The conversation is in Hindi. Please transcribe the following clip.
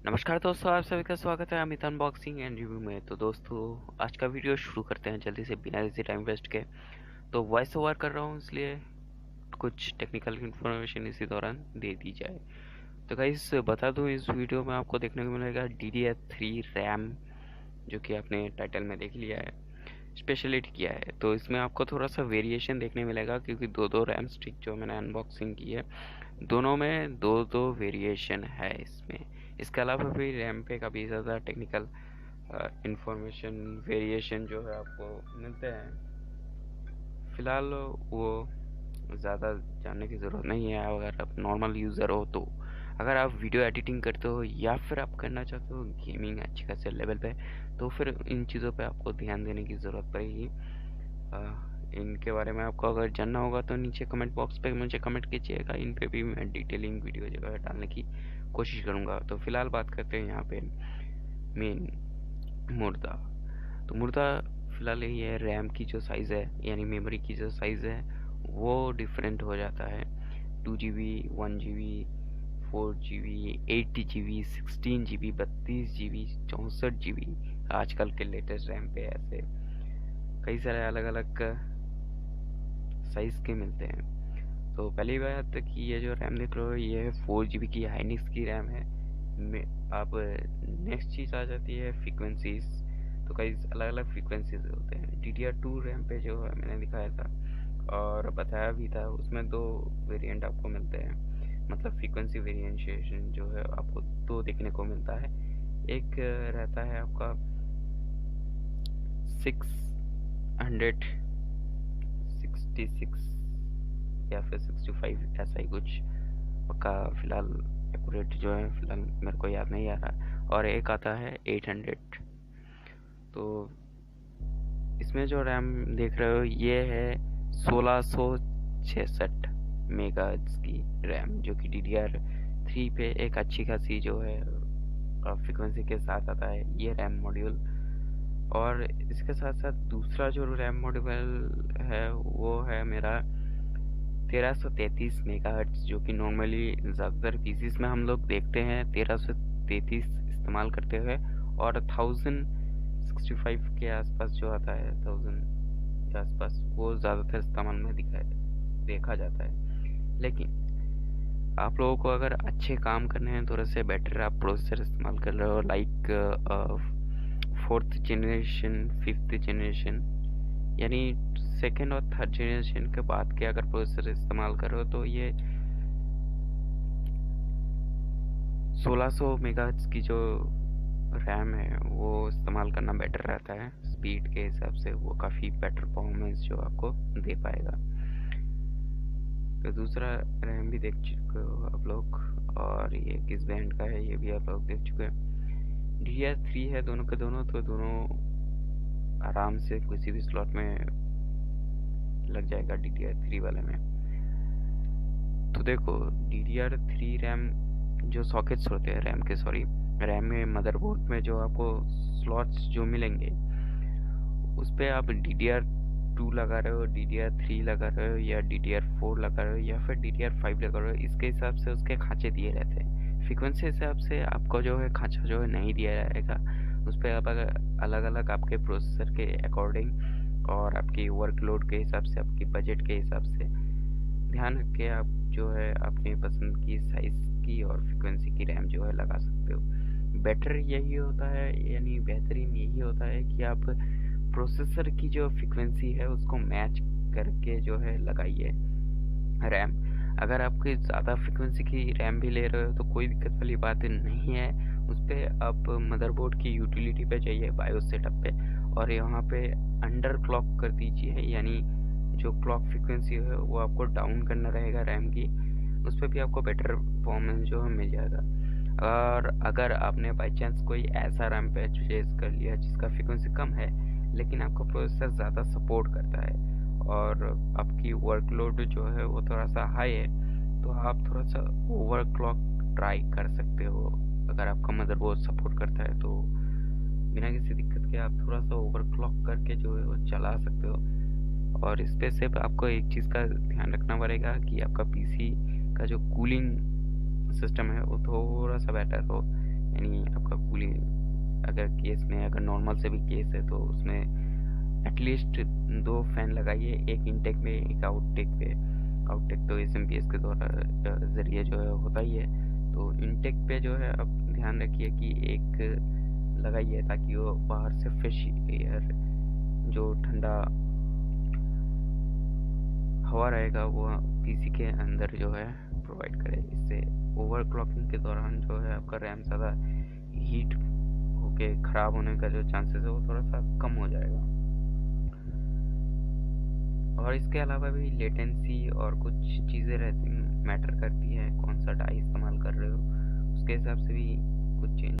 नमस्कार दोस्तों, आप सभी का स्वागत है अमित अनबॉक्सिंग एंड रिव्यू में। तो दोस्तों, आज का वीडियो शुरू करते हैं जल्दी से बिना किसी टाइम वेस्ट के। तो वॉइस ओवर कर रहा हूँ, इसलिए कुछ टेक्निकल इन्फॉर्मेशन इसी दौरान दे दी जाए। तो गाइस बता दूँ, इस वीडियो में आपको देखने को मिलेगा DDR3 रैम, जो कि आपने टाइटल में देख लिया है, स्पेशलिटी किया है। तो इसमें आपको थोड़ा सा वेरिएशन देखने मिलेगा, क्योंकि दो रैम स्टिक जो मैंने अनबॉक्सिंग की है, दोनों में दो वेरिएशन है इसमें। इसके अलावा भी रैम पे काफ़ी ज़्यादा टेक्निकल इंफॉर्मेशन वेरिएशन जो है आपको मिलते हैं। फ़िलहाल वो ज़्यादा जानने की ज़रूरत नहीं है अगर आप नॉर्मल यूज़र हो तो। अगर आप वीडियो एडिटिंग करते हो या फिर आप करना चाहते हो गेमिंग अच्छे खासे लेवल पे, तो फिर इन चीज़ों पे आपको ध्यान देने की ज़रूरत पड़ेगी। इनके बारे में आपको अगर जानना होगा तो नीचे कमेंट बॉक्स पे मुझे कमेंट कीजिएगा। इन पे भी मैं डिटेलिंग वीडियो जो है डालने की कोशिश करूँगा। तो फिलहाल बात करते हैं यहाँ पे मेन मुर्दा। तो मुर्दा फिलहाल यही है, रैम की जो साइज़ है यानी मेमोरी की जो साइज़ है वो डिफरेंट हो जाता है। 2 GB, 1 GB, 4 GB, 8 GB, 16 GB, 32 GB, 64 GB, आजकल के लेटेस्ट रैम पे ऐसे कई सारे अलग अलग साइज़ के मिलते हैं। तो पहली बात कि ये जो रैम देख रहे हो, ये है 4 GB की हाइनिक्स की रैम है। आप नेक्स्ट चीज़ आ जाती है फ्रीक्वेंसीज। तो कई अलग अलग फ्रीक्वेंसीज होते हैं। DDR2 रैम पे जो है मैंने दिखाया था और बताया भी था, उसमें दो वेरिएंट आपको मिलते हैं। मतलब फ्रीक्वेंसी वेरिएंशिएशन जो है आपको दो देखने को मिलता है। एक रहता है आपका 666 या फिर 65, ऐसा ही कुछ पक्का फिलहाल एक्यूरेट जो है फिलहाल मेरे को याद नहीं आ रहा। और एक आता है 800। तो इसमें जो रैम देख रहे हो ये है 1666 मेगाहर्ट्ज़ की रैम, जो कि DDR3 पे एक अच्छी खासी जो है फ्रिक्वेंसी के साथ आता है ये रैम मॉड्यूल। और इसके साथ साथ दूसरा जो रैम मॉड्यूल है वो है मेरा 1333 मेगाहर्ट्ज़, जो कि नॉर्मली ज़्यादातर पीसीस में हम लोग देखते हैं 1333 इस्तेमाल करते हुए। और 1065 के आसपास जो आता है, 1000 के आसपास, वो ज़्यादातर इस्तेमाल में देखा जाता है। लेकिन आप लोगों को अगर अच्छे काम करने हैं तो उससे बेटर आप प्रोसेसर इस्तेमाल कर रहे हो, like 4th generation, 5th generation, यानी सेकेंड और थर्ड जनरेशन के बाद के अगर प्रोसेसर इस्तेमाल करो तो ये 1600 मेगाहर्ट्ज़ की जो रैम है वो इस्तेमाल करना बेटर रहता है। स्पीड के हिसाब से वो काफ़ी बेटर परफॉर्मेंस जो आपको दे पाएगा। तो दूसरा रैम भी देख चुके हो आप लोग, और ये किस ब्रांड का है ये भी आप लोग देख चुके हैं। DDR3 है दोनों के दोनों, तो दोनों आराम से किसी भी स्लॉट में लग जाएगा DDR3 वाले में। तो देखो, DDR3 रैम जो सॉकेट्स होते हैं रैम के, रैम में मदरबोर्ड में जो आपको स्लॉट्स जो मिलेंगे, उस पर आप DDR2 लगा रहे हो, DDR3 लगा रहे हो, या DDR4 लगा रहे हो, या फिर DDR5 लगा रहे हो, इसके हिसाब से उसके खांचे दिए रहते हैं। फ्रीक्वेंसी हिसाब से आपको जो है खांचा जो है नहीं दिया जाएगा। उस पर आप अलग अलग आपके प्रोसेसर के अकॉर्डिंग और आपकी वर्कलोड के हिसाब से, आपकी बजट के हिसाब से ध्यान रख के आप जो है अपनी पसंद की साइज़ की और फ्रीक्वेंसी की रैम जो है लगा सकते हो। बेटर यही होता है, यानी बेहतरीन यही होता है कि आप प्रोसेसर की जो फ्रीक्वेंसी है उसको मैच करके जो है लगाइए रैम। अगर आपकी ज़्यादा फ्रीक्वेंसी की रैम भी ले रहे हो तो कोई दिक्कत वाली बात नहीं है। उस पर आप मदरबोर्ड की यूटिलिटी पे जाइए, बायोस सेटअप पे, और यहाँ पे अंडर क्लॉक कर दीजिए, यानी जो क्लॉक फ्रीक्वेंसी है वो आपको डाउन करना रहेगा रैम की। उस पर भी आपको बेटर परफॉर्मेंस जो है मिल जाएगा। और अगर आपने बाई चांस कोई ऐसा रैम परचेज कर लिया जिसका फ्रीक्वेंसी कम है लेकिन आपका प्रोसेसर ज़्यादा सपोर्ट करता है और आपकी वर्कलोड जो है वो थोड़ा सा हाई है, तो आप थोड़ा सा ओवरक्लॉक ट्राई कर सकते हो। अगर आपका मदरबोर्ड सपोर्ट करता है तो बिना किसी दिक्कत के आप थोड़ा सा ओवरक्लॉक करके जो है वो चला सकते हो। और इस पे सिर्फ आपको एक चीज़ का ध्यान रखना पड़ेगा कि आपका पीसी का जो कूलिंग सिस्टम है वो थोड़ा सा बेटर हो, यानी आपका कूलिंग अगर केस में अगर नॉर्मल से भी केस है तो उसमें एटलीस्ट 2 फैन लगाइए, एक इनटेक में एक आउटटेक पे। आउटटेक तो एसएमपीएस के द्वारा ज़रिए जो है होता ही है, तो इनटेक पे जो है आप ध्यान रखिए कि एक लगाइए ताकि वो बाहर से फ्रेश एयर जो ठंडा हवा रहेगा वो पीसी के अंदर जो है प्रोवाइड करे। इससे ओवरक्लॉकिंग के दौरान जो है आपका रैम ज़्यादा हीट होके ख़राब होने का जो चांसेस है वो थोड़ा सा कम हो जाएगा। और इसके अलावा भी लेटेंसी और कुछ चीज़ें रहती मैटर करती है, कौन सा डाई इस्तेमाल कर रहे हो उसके हिसाब से भी कुछ चेंज